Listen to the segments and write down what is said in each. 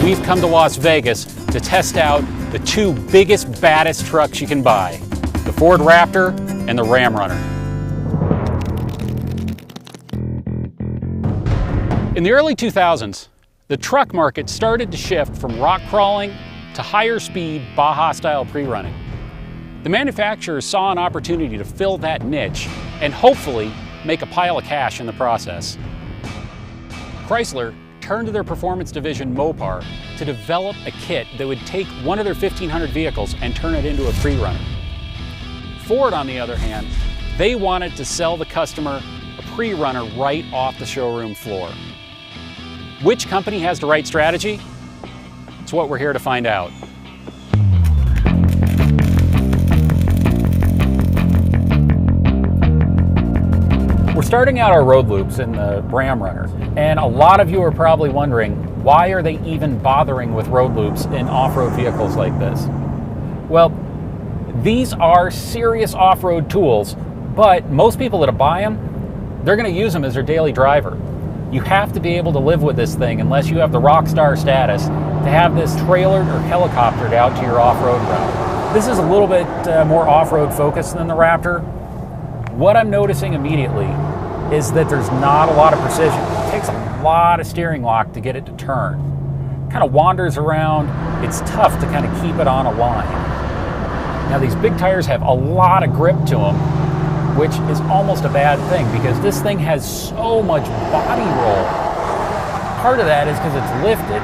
We've come to Las Vegas to test out the two biggest, baddest trucks you can buy, the Ford Raptor and the Ram Runner. In the early 2000s, the truck market started to shift from rock crawling to higher speed Baja-style pre-running. The manufacturers saw an opportunity to fill that niche and hopefully make a pile of cash in the process. Chrysler turned to their performance division Mopar to develop a kit that would take one of their 1,500 vehicles and turn it into a pre-runner. Ford, on the other hand, they wanted to sell the customer a pre-runner right off the showroom floor. Which company has the right strategy? It's what we're here to find out. We're starting out our road loops in the Ram Runner, and a lot of you are probably wondering, why are they even bothering with road loops in off-road vehicles like this? Well, these are serious off-road tools, but most people that buy them, they're going to use them as their daily driver. You have to be able to live with this thing unless you have the rock star status to have this trailered or helicoptered out to your off-road route. This is a little bit more off-road focused than the Raptor. What I'm noticing immediately is that there's not a lot of precision. It takes a lot of steering lock to get it to turn. It kind of wanders around. It's tough to kind of keep it on a line. Now these big tires have a lot of grip to them, which is almost a bad thing because this thing has so much body roll. Part of that is because it's lifted,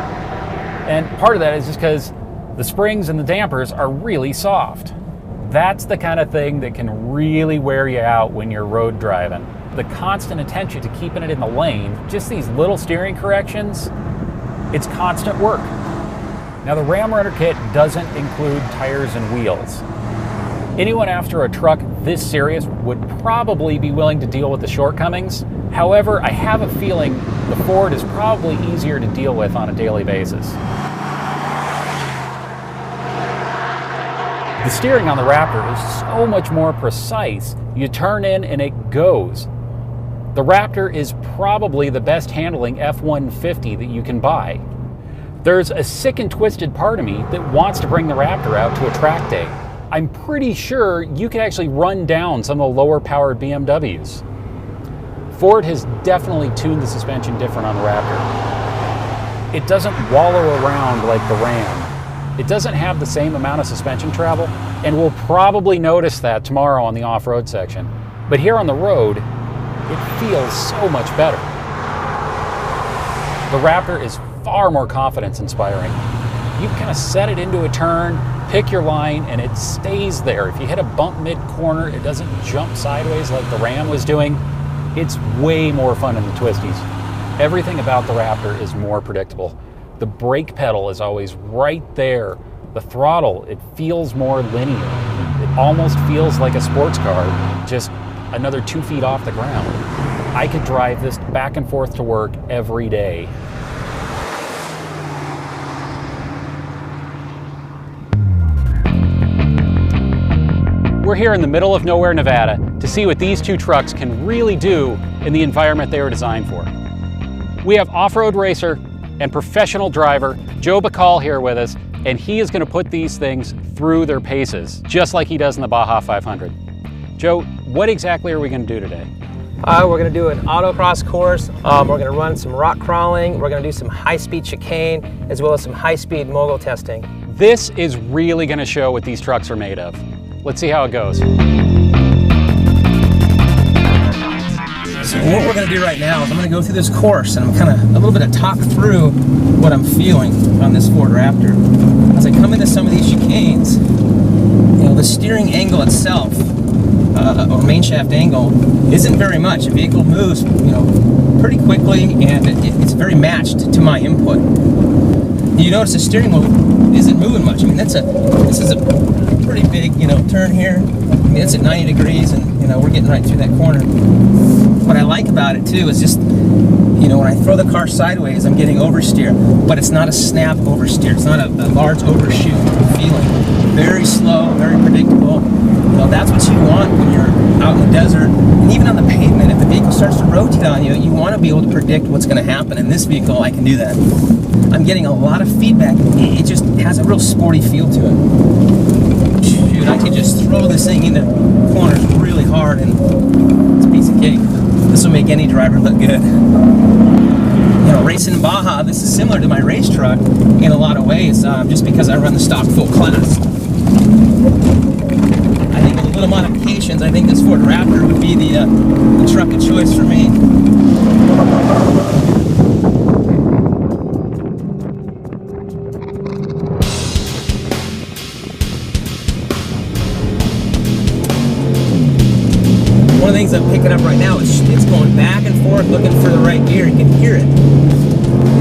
and part of that is just because the springs and the dampers are really soft. That's the kind of thing that can really wear you out when you're road driving. The constant attention to keeping it in the lane, just these little steering corrections, it's constant work. Now the Ram Runner kit doesn't include tires and wheels. Anyone after a truck this serious would probably be willing to deal with the shortcomings. However, I have a feeling the Ford is probably easier to deal with on a daily basis. The steering on the Raptor is so much more precise. You turn in and it goes. The Raptor is probably the best handling F-150 that you can buy. There's a sick and twisted part of me that wants to bring the Raptor out to a track day. I'm pretty sure you could actually run down some of the lower powered BMWs. Ford has definitely tuned the suspension different on the Raptor. It doesn't wallow around like the Ram. It doesn't have the same amount of suspension travel, and we'll probably notice that tomorrow on the off-road section. But here on the road, it feels so much better. The Raptor is far more confidence-inspiring. You kind of set it into a turn, pick your line, and it stays there. If you hit a bump mid-corner, it doesn't jump sideways like the Ram was doing. It's way more fun in the twisties. Everything about the Raptor is more predictable. The brake pedal is always right there. The throttle, it feels more linear. It almost feels like a sports car, just another 2 feet off the ground. I could drive this back and forth to work every day. We're here in the middle of nowhere, Nevada, to see what these two trucks can really do in the environment they were designed for. We have off-road racer and professional driver Joe Bacall here with us, and he is going to put these things through their paces, just like he does in the Baja 500. Joe, what exactly are we going to do today? We're going to do an autocross course. We're going to run some rock crawling. We're going to do some high-speed chicane, as well as some high-speed mogul testing. This is really going to show what these trucks are made of. Let's see how it goes. So what we're going to do right now is I'm going to go through this course and I'm kind of a little bit of talk through what I'm feeling on this Ford Raptor. As I come into some of these chicanes, the steering angle itself, or main shaft angle, isn't very much. The vehicle moves, pretty quickly, and it's very matched to my input. You notice the steering wheel isn't moving much. I mean, that's a This is a pretty big, turn here. I mean, it's at 90 degrees, and we're getting right through that corner. What I like about it too is just, when I throw the car sideways, I'm getting oversteer, but it's not a snap oversteer. It's not a large overshoot feeling. Very slow, very predictable. That's what you want when you're out in the desert, and even on the pavement. If the vehicle starts to rotate on you, you want to be able to predict what's going to happen. In this vehicle, I can do that. I'm getting a lot of feedback. It just has a real sporty feel to it. Shoot, I could just throw this thing into corners really hard, and it's a piece of cake. This will make any driver look good. Racing in Baja, this is similar to my race truck in a lot of ways, just because I run the stock full class. I think with a little modifications, I think this Ford Raptor would be the truck of choice for me. One of the things I'm picking up right now is it's going back and forth looking for the right gear. You can hear it.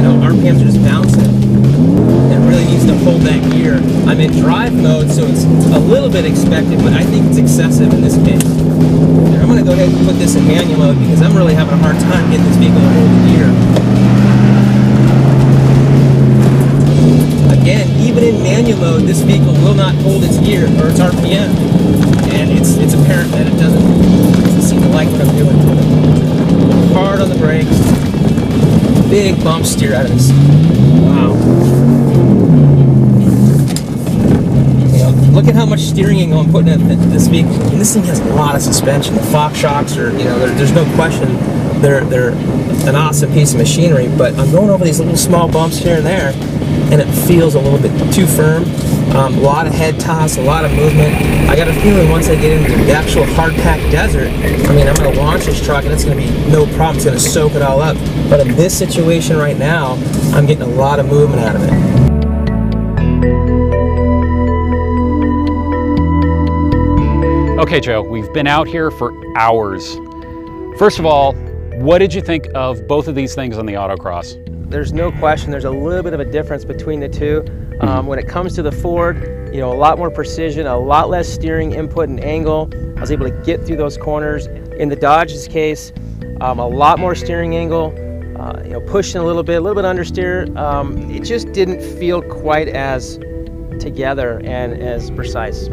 RPMs are just bouncing. It really needs to hold that gear. I'm in drive mode, so it's a little bit expected, but I think it's excessive in this case. And I'm going to go ahead and put this in manual mode because I'm really having a hard time getting this vehicle to hold the gear. Again, even in manual mode, this vehicle will not hold its gear or its RPM. And it's apparent that it doesn't seem to like what I'm doing. Hard on the brakes. Big bump steer out of this. Wow. Look at how much steering angle I'm putting in this vehicle. And this thing has a lot of suspension. The Fox shocks are, there's no question they're an awesome piece of machinery, but I'm going over these little small bumps here and there, and it feels a little bit too firm. A lot of head toss, a lot of movement. I got a feeling once I get into the actual hard-packed desert, I'm going to launch this truck and it's going to be no problem. It's going to soak it all up. But in this situation right now, I'm getting a lot of movement out of it. Okay, Joe, we've been out here for hours. First of all, what did you think of both of these things on the autocross? There's no question there's a little bit of a difference between the two. When it comes to the Ford, a lot more precision, a lot less steering input and angle. I was able to get through those corners. In the Dodge's case, a lot more steering angle, pushing a little bit understeer. It just didn't feel quite as together and as precise.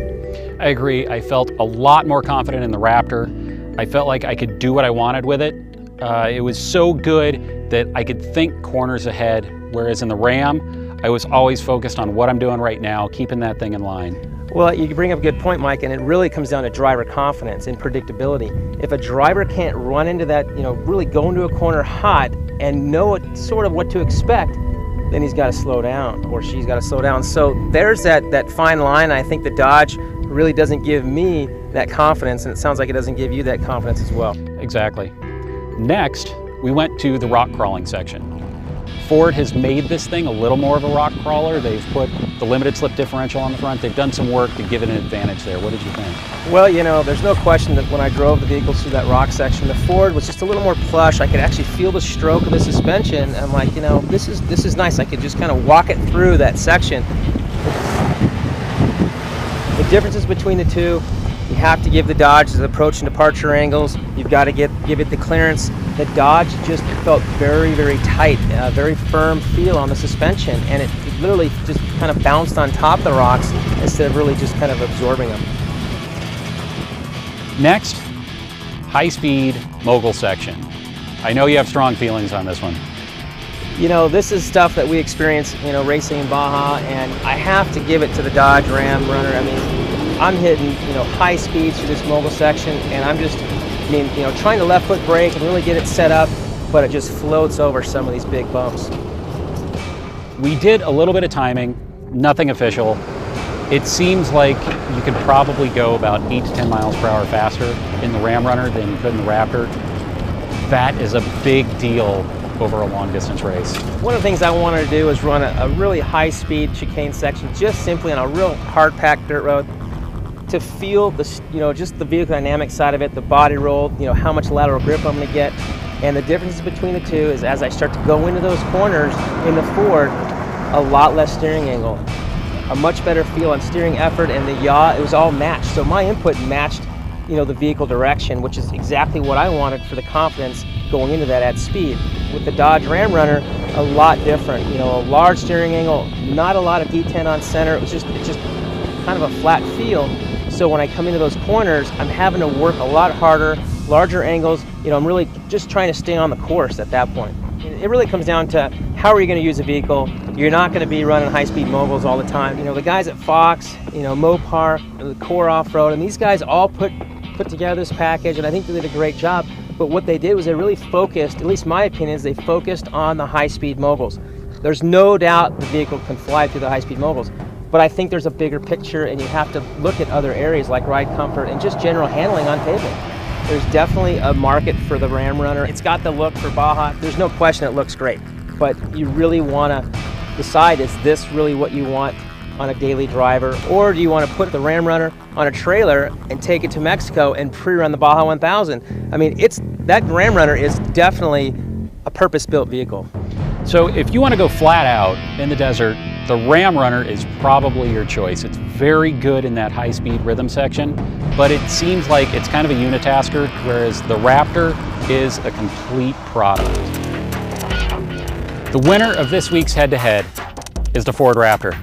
I agree. I felt a lot more confident in the Raptor. I felt like I could do what I wanted with it. It was so good that I could think corners ahead, whereas in the Ram, I was always focused on what I'm doing right now, keeping that thing in line. Well, you bring up a good point, Mike, and it really comes down to driver confidence and predictability. If a driver can't run into that, really go into a corner hot and know sort of what to expect, then he's got to slow down, or she's got to slow down. So there's that fine line. I think the Dodge really doesn't give me that confidence, and it sounds like it doesn't give you that confidence as well. Exactly. Next, we went to the rock crawling section. Ford has made this thing a little more of a rock crawler. They've put the limited slip differential on the front. They've done some work to give it an advantage there. What did you think? Well, there's no question that when I drove the vehicles through that rock section, the Ford was just a little more plush. I could actually feel the stroke of the suspension. I'm like, this is nice. I could just kind of walk it through that section. The differences between the two, you have to give the Dodge the approach and departure angles. You've got to give it the clearance. The Dodge just felt very, very tight, very firm feel on the suspension, and it literally just kind of bounced on top of the rocks instead of really just kind of absorbing them. Next, high-speed mogul section. I know you have strong feelings on this one. This is stuff that we experience, racing in Baja, and I have to give it to the Dodge Ram runner. I mean, I'm hitting, high speeds through this mogul section, and I'm just, trying to left foot brake and really get it set up, but it just floats over some of these big bumps. We did a little bit of timing, nothing official. It seems like you could probably go about 8 to 10 miles per hour faster in the Ram Runner than you could in the Raptor. That is a big deal over a long distance race. One of the things I wanted to do is run a really high speed chicane section, just simply on a real hard packed dirt road, to feel the, just the vehicle dynamic side of it, the body roll, how much lateral grip I'm going to get. And the differences between the two is as I start to go into those corners in the Ford, a lot less steering angle, a much better feel on steering effort, and the yaw, it was all matched. So my input matched, you know, the vehicle direction, which is exactly what I wanted for the confidence going into that at speed. With the Dodge Ram Runner, a lot different. You know, a large steering angle, not a lot of detent on center. It's just kind of a flat feel. So when I come into those corners, I'm having to work a lot harder, larger angles. You know, I'm really just trying to stay on the course at that point. It really comes down to how are you going to use a vehicle. You're not going to be running high-speed moguls all the time. You know, the guys at Fox, you know, Mopar, the Core Off-Road, and these guys all put together this package, and I think they did a great job. But what they did was they really focused, at least my opinion is they focused on the high-speed moguls. There's no doubt the vehicle can fly through the high-speed moguls, but I think there's a bigger picture, and you have to look at other areas like ride comfort and just general handling on pavement. There's definitely a market for the Ram Runner. It's got the look for Baja. There's no question it looks great, but you really want to decide, is this really what you want on a daily driver, or do you want to put the Ram Runner on a trailer and take it to Mexico and pre-run the Baja 1000? I mean, that Ram Runner is definitely a purpose-built vehicle. So if you want to go flat out in the desert, the Ram Runner is probably your choice. It's very good in that high-speed rhythm section, but it seems like it's kind of a unitasker, whereas the Raptor is a complete product. The winner of this week's head-to-head is the Ford Raptor.